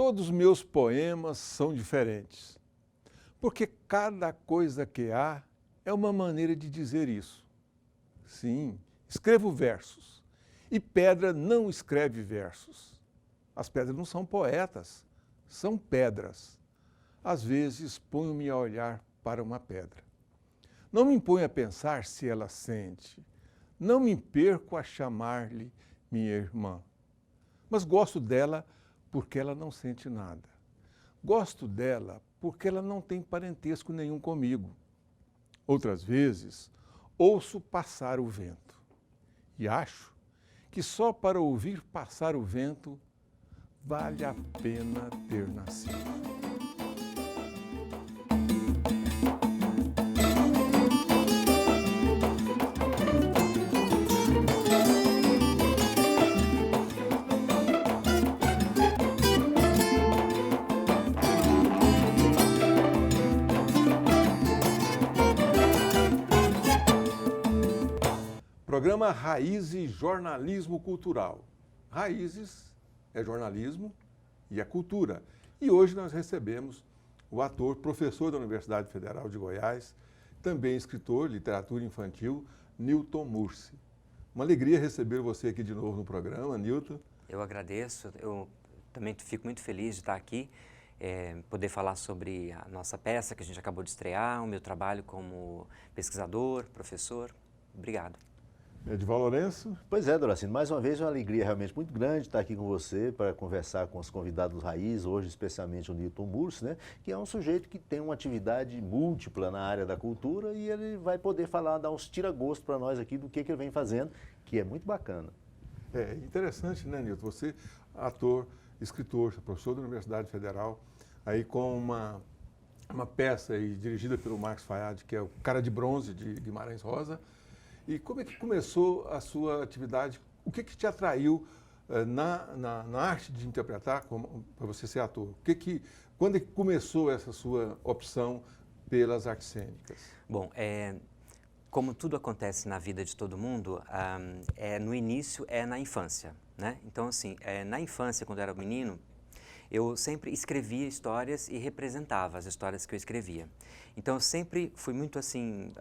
Todos os meus poemas são diferentes, porque cada coisa que há é uma maneira de dizer isso. Sim, escrevo versos, e pedra não escreve versos. As pedras não são poetas, são pedras. Às vezes ponho-me a olhar para uma pedra. Não me ponho a pensar se ela sente, não me perco a chamar-lhe minha irmã. Mas gosto dela porque ela não sente nada. Gosto dela porque ela não tem parentesco nenhum comigo. Outras vezes, ouço passar o vento e acho que só para ouvir passar o vento vale a pena ter nascido. Programa Raízes Jornalismo Cultural. Raízes é jornalismo e é cultura. E hoje nós recebemos o ator, professor da Universidade Federal de Goiás, também escritor, literatura infantil, Newton Mursi. Uma alegria receber você aqui de novo no programa, Newton. Eu agradeço, eu também fico muito feliz de estar aqui, poder falar sobre a nossa peça que a gente acabou de estrear, o meu trabalho como pesquisador, professor. Obrigado. Edival Lourenço. Pois é, Doracino, mais uma vez é uma alegria realmente muito grande estar aqui com você para conversar com os convidados raiz, hoje especialmente o Newton Mursi, né, que é um sujeito que tem uma atividade múltipla na área da cultura e ele vai poder falar, dar uns tira-gosto para nós aqui do que ele vem fazendo, que é muito bacana. É interessante, né, Newton? Você, ator, escritor, professor da Universidade Federal, aí com uma peça aí, dirigida pelo Marcos Fayad, que é o Cara de Bronze de Guimarães Rosa. E como é que começou a sua atividade? O que te atraiu na arte de interpretar para você ser ator? Quando é que começou essa sua opção pelas artes cênicas? Bom, como tudo acontece na vida de todo mundo, no início é na infância, né? Então, assim, na infância, quando eu era menino, eu sempre escrevia histórias e representava as histórias que eu escrevia. Então, eu sempre fui muito, assim,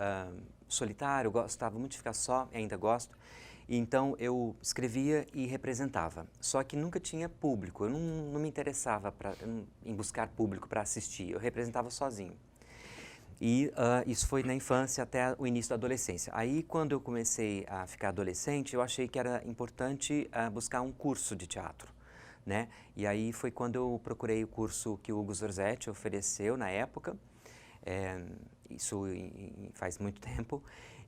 solitário, eu gostava muito de ficar só, ainda gosto. E, então, eu escrevia e representava. Só que nunca tinha público, eu não me interessava em buscar público para assistir, eu representava sozinho. E isso foi na infância até o início da adolescência. Aí, quando eu comecei a ficar adolescente, eu achei que era importante buscar um curso de teatro, né? E aí foi quando eu procurei o curso que o Hugo Zorzetti ofereceu na época, isso faz muito tempo,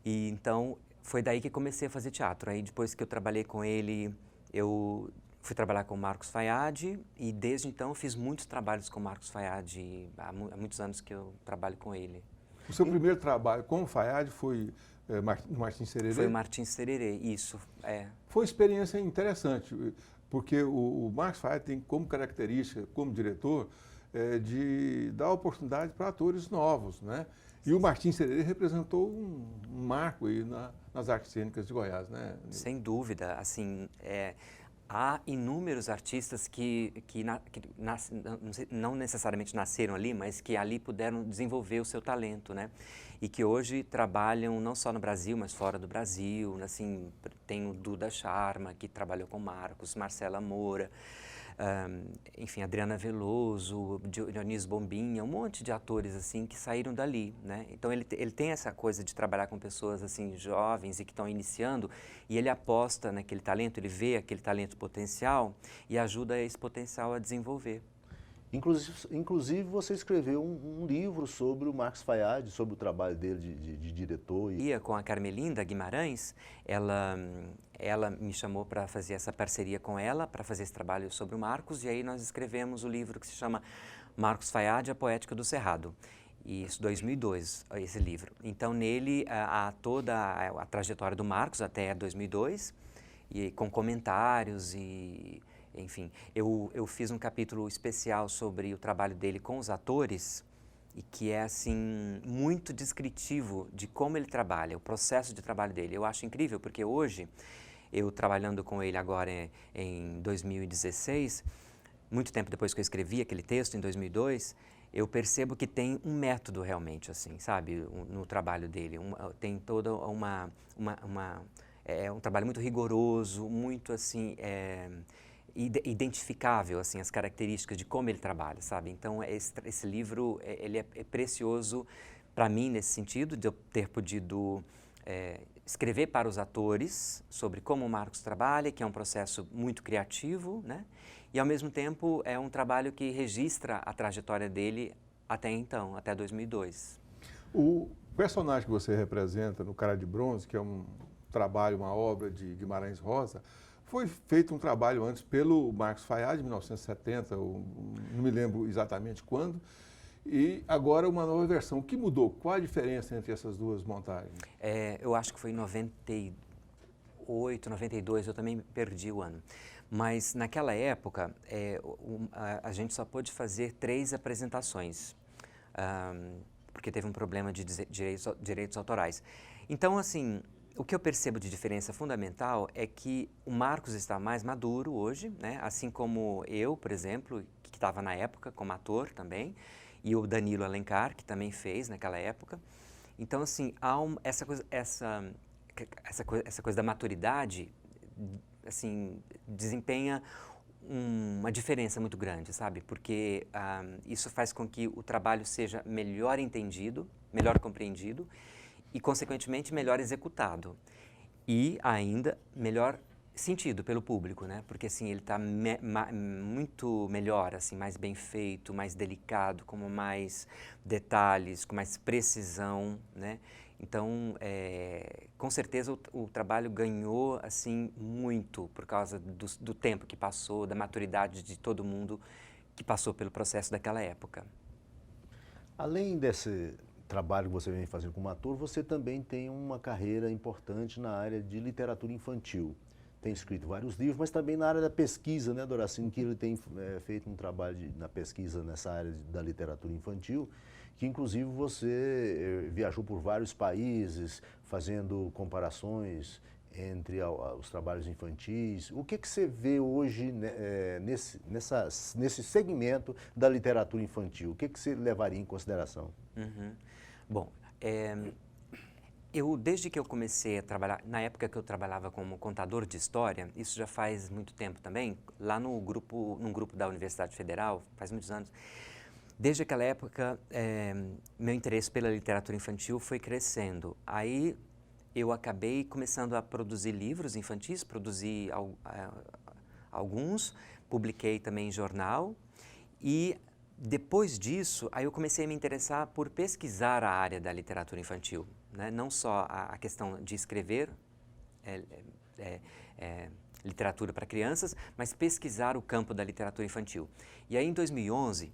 e então foi daí que comecei a fazer teatro. Aí depois que eu trabalhei com ele, eu fui trabalhar com o Marcos Fayad e desde então fiz muitos trabalhos com o Marcos Fayad, há muitos anos que eu trabalho com ele. O seu primeiro trabalho com o Fayad foi no Martins Sererê? Foi o Martins Sererê, isso. Foi uma experiência interessante, porque o Marcos Fayad tem como característica, como diretor, de dar oportunidade para atores novos, né? E o Martins Sererê representou um marco aí nas artes cênicas de Goiás, né? Sem dúvida, assim, há inúmeros artistas que não necessariamente nasceram ali, mas que ali puderam desenvolver o seu talento, né? E que hoje trabalham não só no Brasil, mas fora do Brasil. Assim, tem o Duda Sharma, que trabalhou com Marcos, Marcela Moura, enfim, Adriana Veloso, Dionísio Bombinha, um monte de atores assim que saíram dali, né? Então ele tem essa coisa de trabalhar com pessoas assim jovens e que estão iniciando e ele aposta naquele talento, ele vê aquele talento potencial e ajuda esse potencial a desenvolver. Inclusive você escreveu um livro sobre o Marcos Fayad, sobre o trabalho dele de diretor. Com a Carmelinda Guimarães, ela me chamou para fazer essa parceria com ela, para fazer esse trabalho sobre o Marcos, e aí nós escrevemos o livro que se chama Marcos Fayad, A Poética do Cerrado. Isso, 2002, esse livro. Então, nele, há toda a trajetória do Marcos até 2002, e com comentários e... Enfim, eu fiz um capítulo especial sobre o trabalho dele com os atores e que é, assim, muito descritivo de como ele trabalha, o processo de trabalho dele. Eu acho incrível, porque hoje, eu trabalhando com ele agora em 2016, muito tempo depois que eu escrevi aquele texto, em 2002, eu percebo que tem um método realmente, assim, sabe, no trabalho dele. Tem toda é um trabalho muito rigoroso, muito, assim, identificável, assim, as características de como ele trabalha, sabe? Então, esse livro, ele é precioso para mim nesse sentido, de eu ter podido escrever para os atores sobre como o Marcos trabalha, que é um processo muito criativo, né? E, ao mesmo tempo, é um trabalho que registra a trajetória dele até então, até 2002. O personagem que você representa no Cara de Bronze, que é um trabalho, uma obra de Guimarães Rosa, foi feito um trabalho antes pelo Marcos Fayad, em 1970, não me lembro exatamente quando, e agora uma nova versão. O que mudou? Qual a diferença entre essas duas montagens? Eu acho que foi em 98, 92, eu também perdi o ano. Mas naquela época, a gente só pôde fazer 3 apresentações, porque teve um problema de direitos autorais. Então, assim, o que eu percebo de diferença fundamental é que o Marcos está mais maduro hoje, né? Assim como eu, por exemplo, que estava na época como ator também, e o Danilo Alencar, que também fez naquela época. Então, assim, há essa coisa da maturidade, assim, desempenha uma diferença muito grande, sabe? Porque isso faz com que o trabalho seja melhor entendido, melhor compreendido e, consequentemente, melhor executado. E ainda melhor sentido pelo público, né? Porque, assim, ele está muito melhor, assim, mais bem feito, mais delicado, com mais detalhes, com mais precisão, né? Então, com certeza o trabalho ganhou, assim, muito por causa do tempo que passou, da maturidade de todo mundo que passou pelo processo daquela época. Além desse trabalho que você vem fazendo como ator, você também tem uma carreira importante na área de literatura infantil. Tem escrito vários livros, mas também na área da pesquisa, né, Doracino, que ele tem feito um trabalho na pesquisa nessa área da literatura infantil, que inclusive você viajou por vários países, fazendo comparações entre os trabalhos infantis. O que você vê hoje nesse segmento da literatura infantil? O que você levaria em consideração? Uhum. Bom, desde que eu comecei a trabalhar, na época que eu trabalhava como contador de história, isso já faz muito tempo também, lá num grupo da Universidade Federal, faz muitos anos, desde aquela época, meu interesse pela literatura infantil foi crescendo. Aí eu acabei começando a produzir livros infantis, produzi alguns, publiquei também em jornal e depois disso, aí eu comecei a me interessar por pesquisar a área da literatura infantil, né? Não só a questão de escrever literatura para crianças, mas pesquisar o campo da literatura infantil. E aí, em 2011,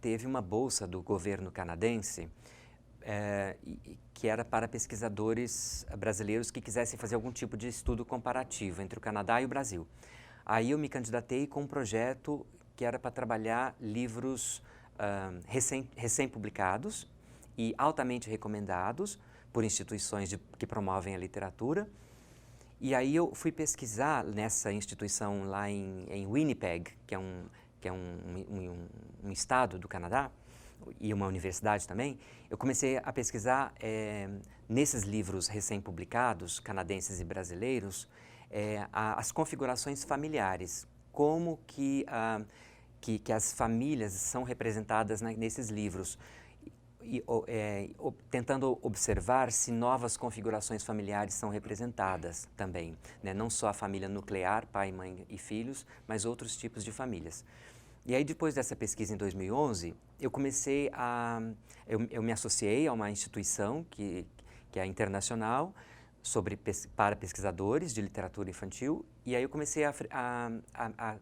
teve uma bolsa do governo canadense que era para pesquisadores brasileiros que quisessem fazer algum tipo de estudo comparativo entre o Canadá e o Brasil. Aí eu me candidatei com um projeto que era para trabalhar livros recém-publicados e altamente recomendados por instituições que promovem a literatura. E aí eu fui pesquisar nessa instituição lá em Winnipeg, que é um estado do Canadá, e uma universidade também. Eu comecei a pesquisar nesses livros recém-publicados, canadenses e brasileiros, as configurações familiares, como que as famílias são representadas nesses livros, tentando observar se novas configurações familiares são representadas também, né? Não só a família nuclear, pai, mãe e filhos, mas outros tipos de famílias. E aí, depois dessa pesquisa em 2011, eu comecei eu me associei a uma instituição que é internacional, para pesquisadores de literatura infantil, e aí eu comecei a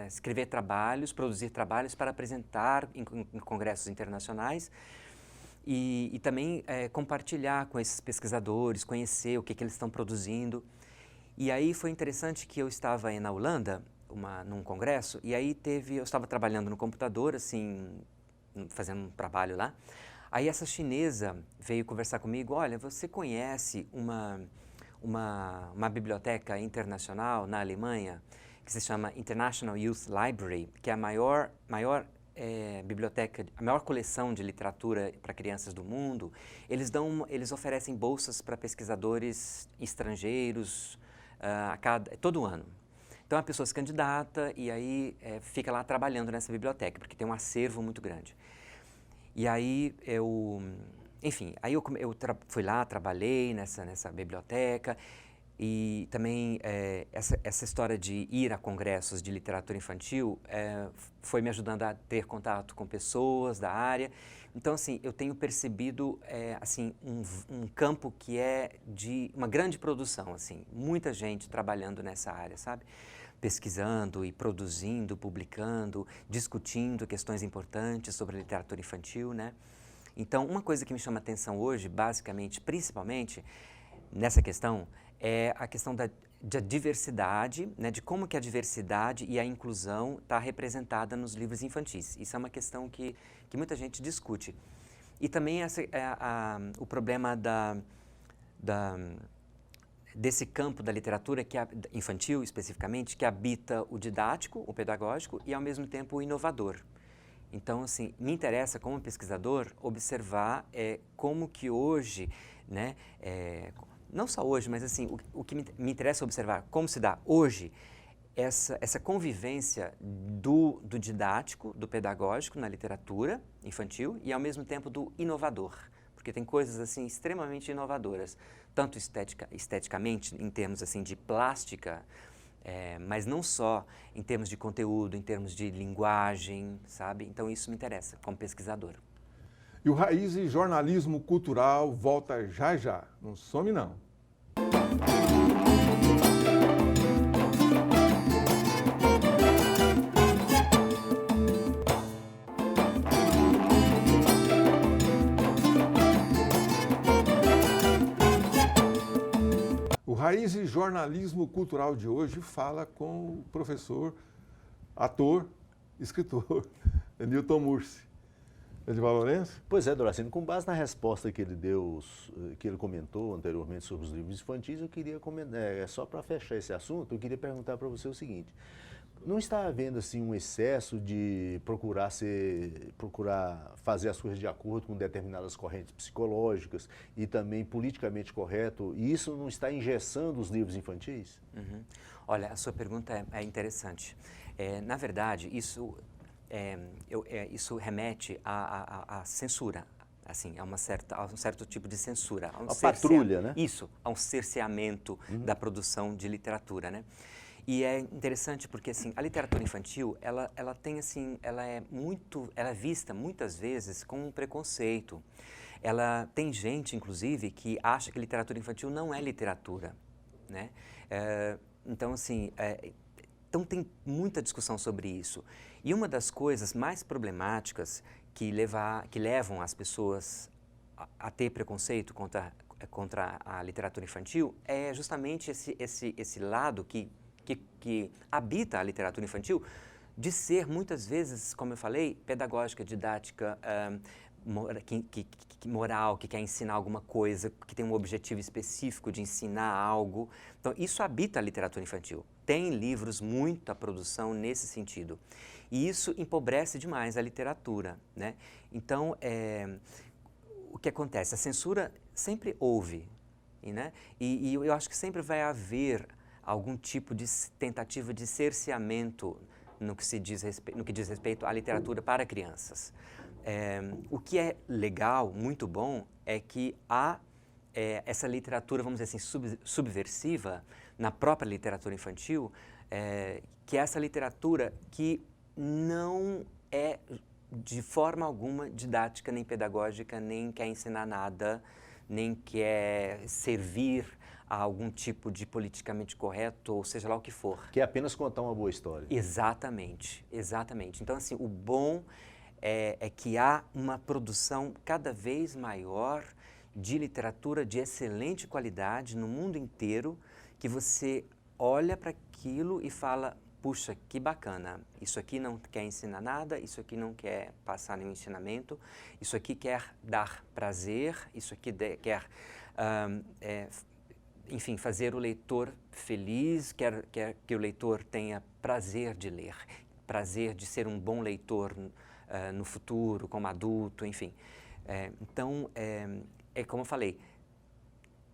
escrever trabalhos, produzir trabalhos para apresentar em congressos internacionais e também compartilhar com esses pesquisadores, conhecer o que eles estão produzindo. E aí foi interessante que eu estava aí na Holanda, num congresso, e aí eu estava trabalhando no computador, assim, fazendo um trabalho lá. Aí essa chinesa veio conversar comigo: olha, você conhece uma biblioteca internacional na Alemanha que se chama International Youth Library, que é a maior biblioteca, a maior coleção de literatura para crianças do mundo. Eles oferecem bolsas para pesquisadores estrangeiros todo ano. Então a pessoa se candidata e aí fica lá trabalhando nessa biblioteca, porque tem um acervo muito grande. E aí enfim, aí eu fui lá, trabalhei nessa biblioteca. E também essa história de ir a congressos de literatura infantil foi me ajudando a ter contato com pessoas da área. Então, assim, eu tenho percebido assim, um campo que é de uma grande produção, assim, muita gente trabalhando nessa área, sabe? Pesquisando e produzindo, publicando, discutindo questões importantes sobre a literatura infantil, né? Então, uma coisa que me chama a atenção hoje, basicamente, principalmente, nessa questão, é a questão da diversidade, né, de como que a diversidade e a inclusão está representada nos livros infantis. Isso é uma questão que muita gente discute. E também o problema desse campo da literatura infantil, especificamente, que habita o didático, o pedagógico e, ao mesmo tempo, o inovador. Então, assim, me interessa, como pesquisador, observar como que hoje, né, não só hoje, mas assim, o que me interessa observar, como se dá hoje essa convivência do didático, do pedagógico na literatura infantil e, ao mesmo tempo, do inovador. Porque tem coisas, assim, extremamente inovadoras, tanto esteticamente, em termos, assim, de plástica, mas não só em termos de conteúdo, em termos de linguagem, sabe? Então, isso me interessa como pesquisador. E o Raízes Jornalismo Cultural volta já já. Não some, não. O Raízes Jornalismo Cultural de hoje fala com o professor, ator, escritor, Newton Mursi. Edivar Lourenço? Pois é, Doracino, com base na resposta que ele deu, que ele comentou anteriormente sobre os livros infantis, eu queria comentar, só para fechar esse assunto, eu queria perguntar para você o seguinte: não está havendo assim um excesso de procurar fazer as coisas de acordo com determinadas correntes psicológicas e também politicamente correto, e isso não está engessando os livros infantis? Uhum. Olha, a sua pergunta é interessante. Na verdade, isso remete à censura, assim, a um certo tipo de censura. A patrulha, né? Isso, a um cerceamento da produção de literatura, né? E é interessante porque, assim, a literatura infantil, ela tem, assim, ela é vista muitas vezes com um preconceito. Tem gente, inclusive, que acha que literatura infantil não é literatura, né? Então, assim, então tem muita discussão sobre isso. E uma das coisas mais problemáticas que levam as pessoas a ter preconceito contra a literatura infantil é justamente esse lado que habita a literatura infantil, de ser muitas vezes, como eu falei, pedagógica, didática, moral, que quer ensinar alguma coisa, que tem um objetivo específico de ensinar algo. Então, isso habita a literatura infantil. Tem livros, muita produção nesse sentido. E isso empobrece demais a literatura, né? Então, o que acontece? A censura sempre houve, né? E eu acho que sempre vai haver algum tipo de tentativa de cerceamento no que diz respeito à literatura para crianças. O que é legal, muito bom, é que há essa literatura, vamos dizer assim, subversiva na própria literatura infantil, que é essa literatura que não é de forma alguma didática nem pedagógica, nem quer ensinar nada, nem quer servir a algum tipo de politicamente correto, ou seja lá o que for. Que é apenas contar uma boa história. Exatamente, exatamente. Então, assim, o bom é que há uma produção cada vez maior de literatura de excelente qualidade no mundo inteiro, que você olha para aquilo e fala: puxa, que bacana, isso aqui não quer ensinar nada, isso aqui não quer passar nenhum ensinamento, isso aqui quer dar prazer, isso aqui quer enfim, fazer o leitor feliz, quer que o leitor tenha prazer de ler, prazer de ser um bom leitor no futuro, como adulto, enfim. Então, é como eu falei,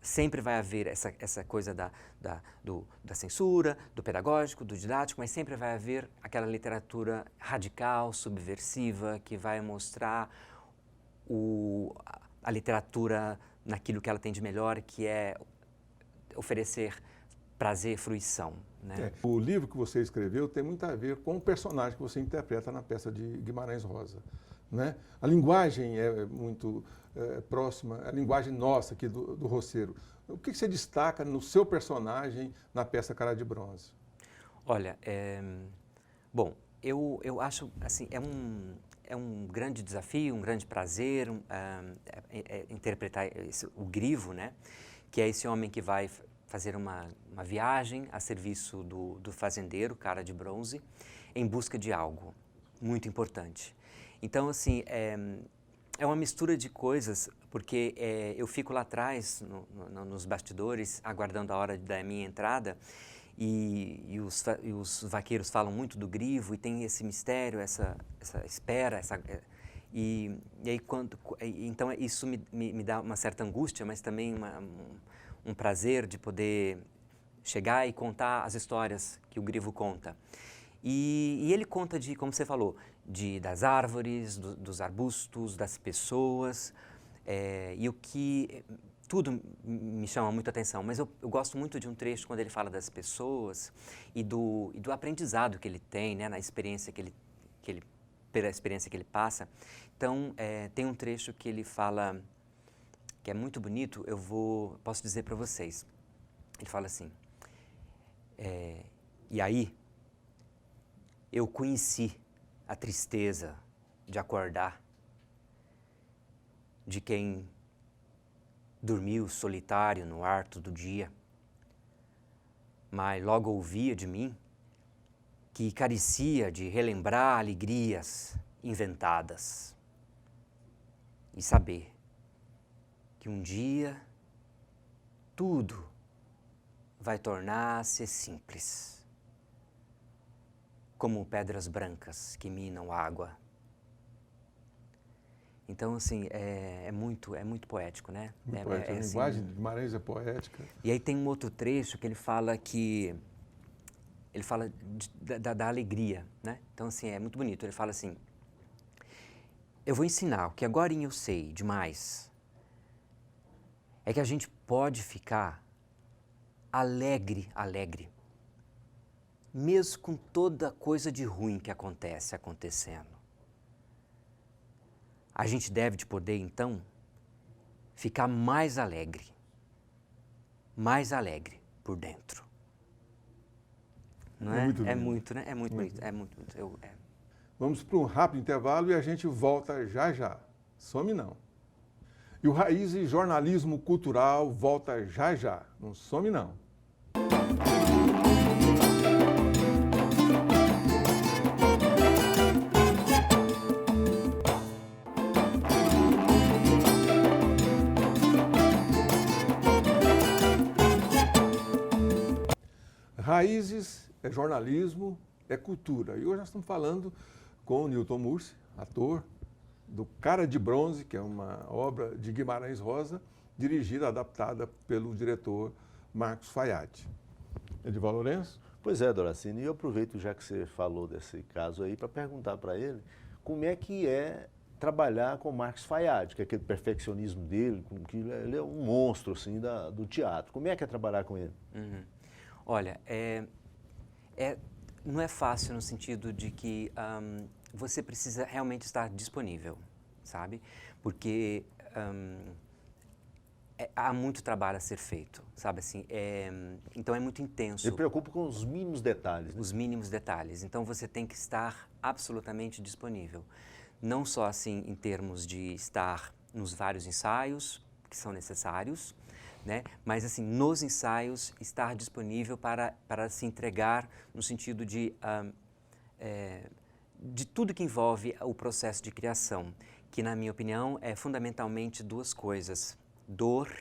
sempre vai haver essa coisa da censura, do pedagógico, do didático, mas sempre vai haver aquela literatura radical, subversiva, que vai mostrar a literatura naquilo que ela tem de melhor, que é oferecer prazer, fruição. Né? O livro que você escreveu tem muito a ver com o personagem que você interpreta na peça de Guimarães Rosa. Né? A linguagem é muito próxima, a linguagem nossa aqui do roceiro. O que você destaca no seu personagem na peça Cara de Bronze? Olha, bom, eu acho assim, é um grande desafio, um grande prazer interpretar o Grivo, né? Que é esse homem que vai fazer uma viagem a serviço do fazendeiro, Cara de Bronze, em busca de algo muito importante. Então, assim, é uma mistura de coisas, porque eu fico lá atrás, nos bastidores, aguardando a hora da minha entrada, e os vaqueiros falam muito do Grivo, e tem esse mistério, essa espera, e aí então isso me dá uma certa angústia, mas também um prazer de poder chegar e contar as histórias que o Grivo conta. E ele conta como você falou, das árvores, dos arbustos, das pessoas, e o que tudo me chama muito a atenção, mas eu gosto muito de um trecho quando ele fala das pessoas e do aprendizado que ele tem, né, na experiência pela experiência que ele passa. Então, tem um trecho que ele fala, que é muito bonito, posso dizer para vocês. Ele fala assim, e aí eu conheci a tristeza de acordar, de quem dormiu solitário no harto do dia, mas logo ouvia de mim que carecia de relembrar alegrias inventadas e saber que um dia tudo vai tornar-se simples, como pedras brancas que minam água. Então, assim, é muito poético, né? Muito poético. A linguagem de Guimarães é poética. E aí tem um outro trecho que ele fala da alegria, né? Então, assim, é muito bonito. Ele fala assim, eu vou ensinar o que agora eu sei demais, é que a gente pode ficar alegre, mesmo com toda coisa de ruim que acontecendo. A gente deve de poder, então, ficar mais alegre por dentro. Não é? Muito lindo. É muito, né? É muito bonito. É muito bonito. Vamos para um rápido intervalo e a gente volta já já. Some não. E o Raízes Jornalismo Cultural volta já já. Não some não. Raízes é jornalismo, é cultura. E hoje nós estamos falando com o Newton Mursi, ator, do Cara de Bronze, que é uma obra de Guimarães Rosa, dirigida, adaptada pelo diretor Marcos Fayad. Edival Lourenço? Pois é, Doracina, e eu aproveito já que você falou desse caso aí para perguntar para ele como é que é trabalhar com o Marcos Fayad, que é aquele perfeccionismo dele, que ele é um monstro assim, do teatro. Como é que é trabalhar com ele? Uhum. Olha, não é fácil no sentido de que você precisa realmente estar disponível, sabe? Porque há muito trabalho a ser feito, sabe assim? Então é muito intenso. Ele preocupa com os mínimos detalhes. Né? Os mínimos detalhes. Então você tem que estar absolutamente disponível. Não só assim em termos de estar nos vários ensaios que são necessários, né? Mas assim, nos ensaios, estar disponível para se entregar no sentido de tudo que envolve o processo de criação, que na minha opinião é fundamentalmente duas coisas, dor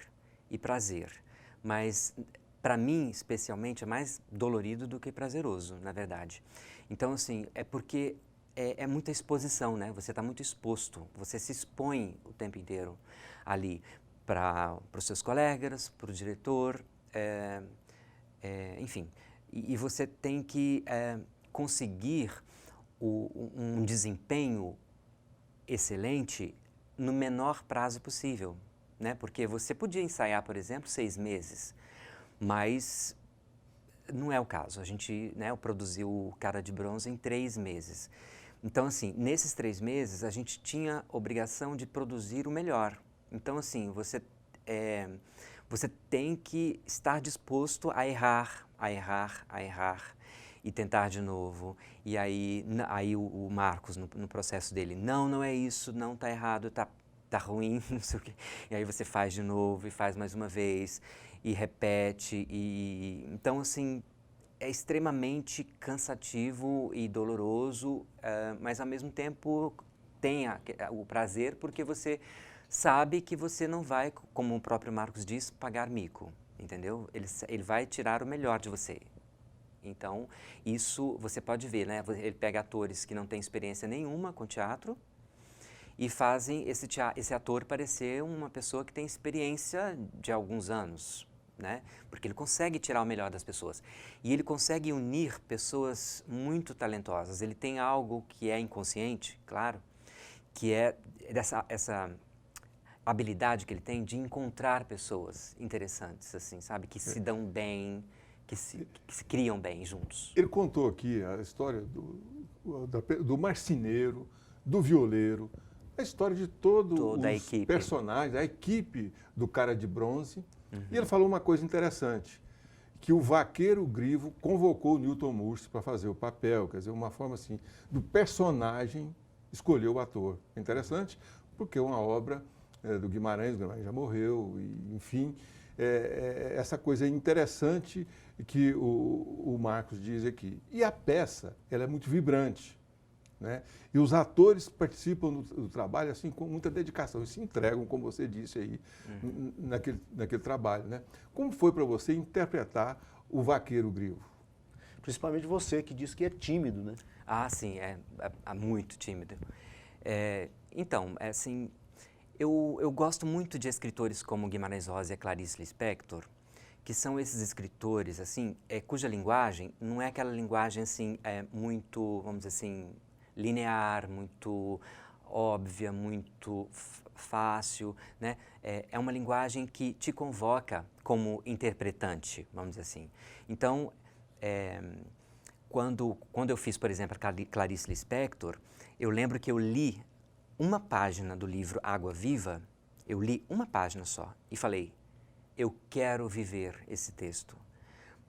e prazer. mas para mim, especialmente, é mais dolorido do que prazeroso, na verdade. Então, assim, é porque é muita exposição, né? Você está muito exposto, você se expõe o tempo inteiro ali para os seus colegas, para o diretor, enfim. E você tem que conseguir um desempenho excelente no menor prazo possível, né? Porque você podia ensaiar, por exemplo, 6 meses, mas não é o caso. A gente, né, produziu o Cara de Bronze em 3 meses. Então, assim, nesses 3 meses, a gente tinha obrigação de produzir o melhor. Então, assim, você tem que estar disposto a errar, e tentar de novo. E aí o Marcos, no processo dele, não é isso, não está errado, tá ruim, não sei o quê. E aí você faz de novo e faz mais uma vez e repete. Então, assim, é extremamente cansativo e doloroso, mas ao mesmo tempo tem o prazer, porque você sabe que você não vai, como o próprio Marcos diz, pagar mico, entendeu? Ele vai tirar o melhor de você. Então, isso você pode ver, né? Ele pega atores que não têm experiência nenhuma com teatro e fazem esse ator parecer uma pessoa que tem experiência de alguns anos, né? Porque ele consegue tirar o melhor das pessoas. E ele consegue unir pessoas muito talentosas. Ele tem algo que é inconsciente, claro, que é essa habilidade que ele tem de encontrar pessoas interessantes, assim, sabe? Que se dão bem, que se criam bem juntos. Ele contou aqui a história do marceneiro, do violeiro, a história de todos os personagens, a equipe do Cara de Bronze. E ele falou uma coisa interessante, que o vaqueiro Grivo convocou o Newton Mursi para fazer o papel, quer dizer, uma forma assim, do personagem escolher o ator. Interessante, porque é uma obra do Guimarães, o Guimarães já morreu, e, enfim, essa coisa interessante que o Marcos diz aqui. E a peça, ela é muito vibrante, né? E os atores participam do trabalho assim com muita dedicação e se entregam, como você disse aí, naquele trabalho, né? Como foi para você interpretar o Vaqueiro Grivo? Principalmente você, que disse que é tímido, né? Ah, sim, é muito tímido. Então, assim, eu gosto muito de escritores como Guimarães Rosa e Clarice Lispector, que são esses escritores, assim, cuja linguagem não é aquela linguagem, assim, muito, vamos dizer assim, linear, muito óbvia, muito fácil, né? É uma linguagem que te convoca como interpretante, vamos dizer assim. Então, quando eu fiz, por exemplo, a Clarice Lispector, eu lembro que eu li uma página do livro Água Viva, eu li uma página só e falei, eu quero viver esse texto.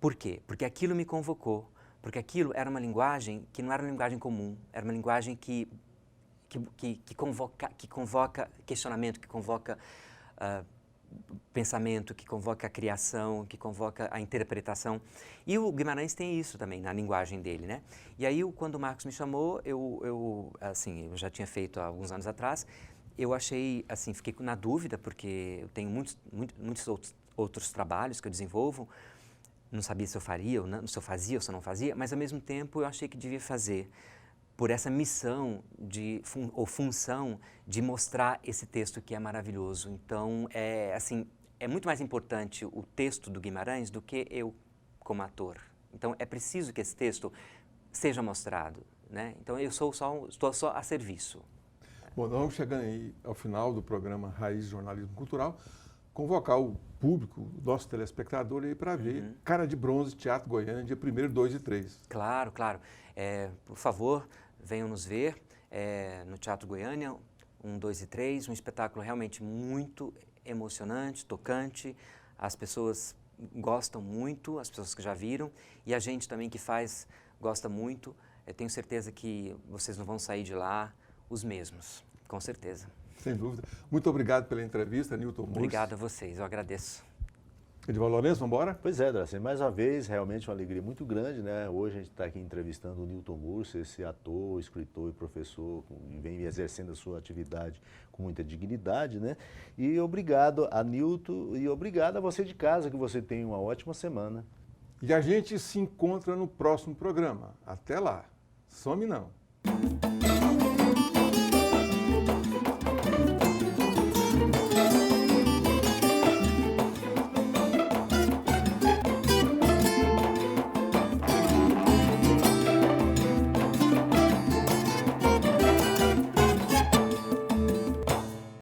Por quê? Porque aquilo me convocou, porque aquilo era uma linguagem que não era uma linguagem comum, era uma linguagem que convoca questionamento, que convoca pensamento, que convoca a criação, que convoca a interpretação. E o Guimarães tem isso também na linguagem dele, né? E aí, quando o Marcos me chamou, eu já tinha feito há alguns anos atrás, eu achei, assim, fiquei na dúvida, porque eu tenho muitos outros trabalhos que eu desenvolvo, não sabia se eu faria ou não, se eu fazia ou se eu não fazia, mas ao mesmo tempo eu achei que devia fazer por essa missão ou função de mostrar esse texto que é maravilhoso. Então, é muito mais importante o texto do Guimarães do que eu como ator. Então, é preciso que esse texto seja mostrado, né? Então, eu estou só a serviço. Bom, nós vamos chegando aí ao final do programa Raiz Jornalismo Cultural, convocar o público, o nosso telespectador aí para ver Cara de Bronze, Teatro Goiânia, dia 1º, 2 e 3. Claro, claro. Por favor, venham nos ver no Teatro Goiânia, 1, 2 e 3, um espetáculo realmente muito emocionante, tocante, as pessoas gostam muito, as pessoas que já viram, e a gente também que faz gosta muito. Eu tenho certeza que vocês não vão sair de lá os mesmos, com certeza. Sem dúvida. Muito obrigado pela entrevista, Newton Mursi. Obrigado a vocês, eu agradeço. Edivaldo Lourenço, vamos embora? Pois é, Dracena, mais uma vez, realmente uma alegria muito grande, né? Hoje a gente está aqui entrevistando o Newton Mursi, esse ator, escritor e professor, que vem exercendo a sua atividade com muita dignidade, né? E obrigado a Newton e obrigado a você de casa, que você tenha uma ótima semana. E a gente se encontra no próximo programa. Até lá. Some não.